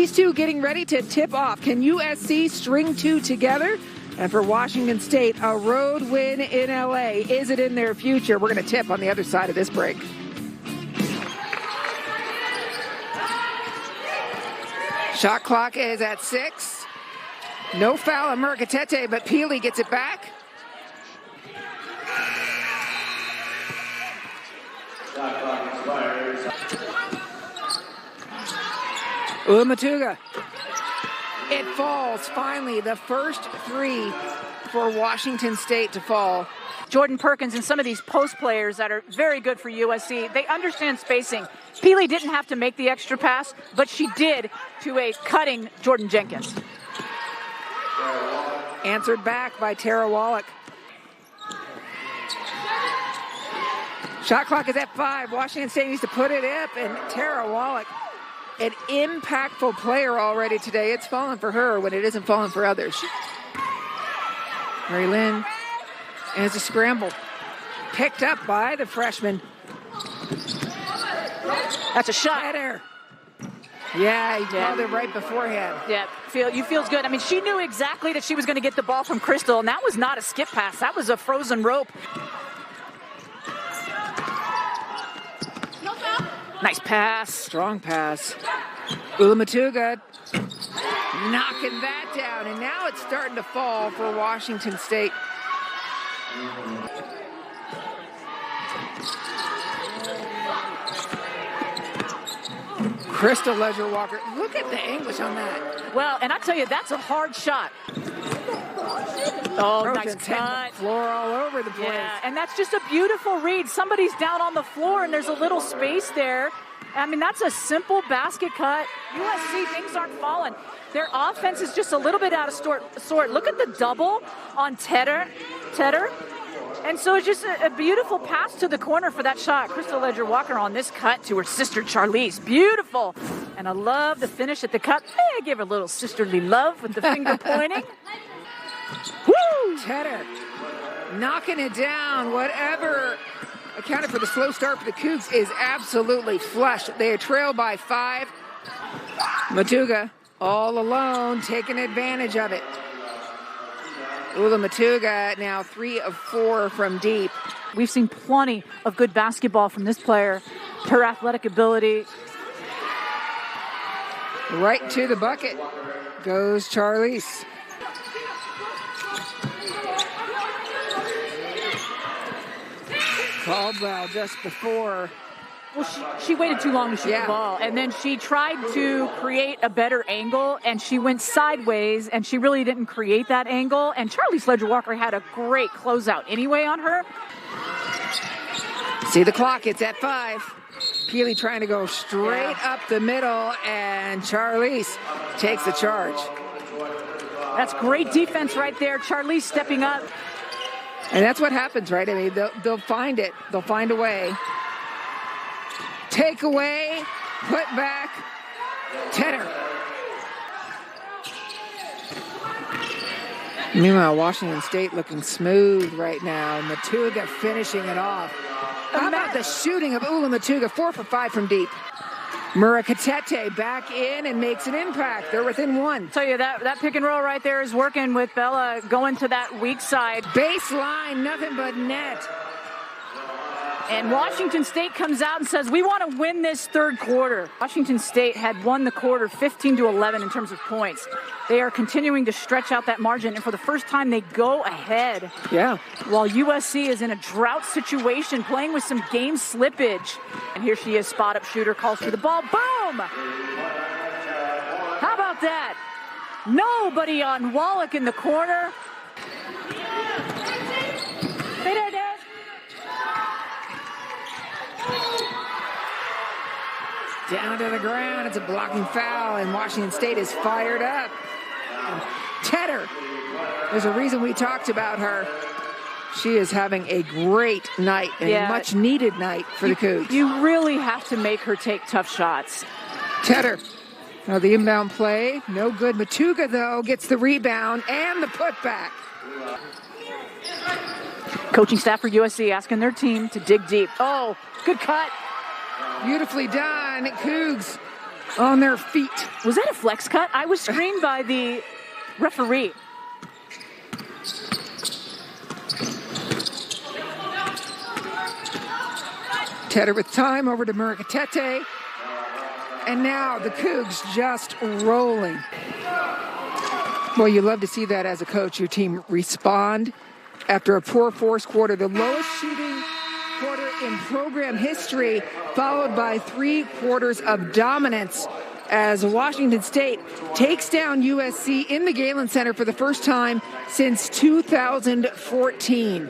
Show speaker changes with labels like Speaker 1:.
Speaker 1: These two getting ready to tip off. Can USC string two together? And for Washington State, a road win in LA. Is it in their future? We're going to tip on the other side of this break. Shot clock is at 6. No foul on Murakatete, but Peely gets it back. Ula Motuga. It falls, finally, the first three for Washington State to fall.
Speaker 2: Jordan Perkins and some of these post players that are very good for USC, they understand spacing. Peely didn't have to make the extra pass, but she did to a cutting Jordan Jenkins.
Speaker 1: Answered back by Tara Wallach. Shot clock is at 5. Washington State needs to put it up, and Tara Wallach, an impactful player already today. It's fallen for her when it isn't falling for others. Mary Lynn, and it's a scramble. Picked up by the freshman.
Speaker 2: That's a shot.
Speaker 1: Header. Yeah, he called it right beforehand.
Speaker 2: Yeah, feels good. I mean, she knew exactly that she was going to get the ball from Crystal, and that was not a skip pass. That was a frozen rope. Nice pass.
Speaker 1: Strong pass. Ula Motuga knocking that down, and now it's starting to fall for Washington State. Crystal Ledger Walker. Look at the English on that.
Speaker 2: Well, and I tell you, that's a hard shot. Oh, nice cut.
Speaker 1: Floor all over the place.
Speaker 2: Yeah, and that's just a beautiful read. Somebody's down on the floor, and there's a little space there. I mean, that's a simple basket cut. USC, things aren't falling. Their offense is just a little bit out of sort. Look at the double on Tedder. And so it's just a beautiful pass to the corner for that shot. Crystal Ledger Walker on this cut to her sister Charlize. Beautiful. And I love the finish at the cut. Hey, I give her a little sisterly love with the finger pointing.
Speaker 1: Woo! Tedder knocking it down. Whatever accounted for the slow start for the Cougs is absolutely flush. They are trailed by 5. Motuga all alone, taking advantage of it. Ula Motuga now 3 of 4 from deep.
Speaker 2: We've seen plenty of good basketball from this player. Her athletic ability.
Speaker 1: Right to the bucket goes Charlize. Caldwell just before.
Speaker 2: Well, she waited too long to shoot the ball, and then she tried to create a better angle, and she went sideways, and she really didn't create that angle, and Charlize Ledger Walker had a great closeout anyway on her.
Speaker 1: See the clock, it's at 5. Peely trying to go straight up the middle, and Charlize takes the charge.
Speaker 2: That's great defense right there. Charlize stepping up.
Speaker 1: And that's what happens, right? I mean, they'll find it. They'll find a way. Take away, put back, Tedder. Meanwhile, Washington State looking smooth right now. Motuga finishing it off. How about the shooting of Ula Motuga? 4 for 5 from deep. Murakatete back in and makes an impact. They're within 1.
Speaker 2: Tell you, that pick and roll right there is working with Bella going to that weak side.
Speaker 1: Baseline, nothing but net.
Speaker 2: And Washington State comes out and says, we want to win this third quarter. Washington State had won the quarter 15-11 in terms of points. They are continuing to stretch out that margin, and for the first time, they go ahead.
Speaker 1: Yeah.
Speaker 2: While USC is in a drought situation, playing with some game slippage. And here she is, spot-up shooter, calls for the ball. Boom! How about that? Nobody on Wallach in the corner.
Speaker 1: Down to the ground. It's a blocking foul, and Washington State is fired up. Tedder, there's a reason we talked about her. She is having a great night, a much-needed night for the Cougs.
Speaker 2: You really have to make her take tough shots.
Speaker 1: Tedder, now the inbound play, no good. Motuga, though, gets the rebound and the putback.
Speaker 2: Coaching staff for USC asking their team to dig deep. Oh, good cut.
Speaker 1: Beautifully done. Cougs on their feet.
Speaker 2: Was that a flex cut? I was screened by the referee.
Speaker 1: Tedder with time over to Murakatete. And now the Cougs just rolling. Well, you love to see that as a coach, your team respond after a poor fourth quarter, the lowest shooting quarter in program history, followed by 3 quarters of dominance as Washington State takes down USC in the Galen Center for the first time since 2014.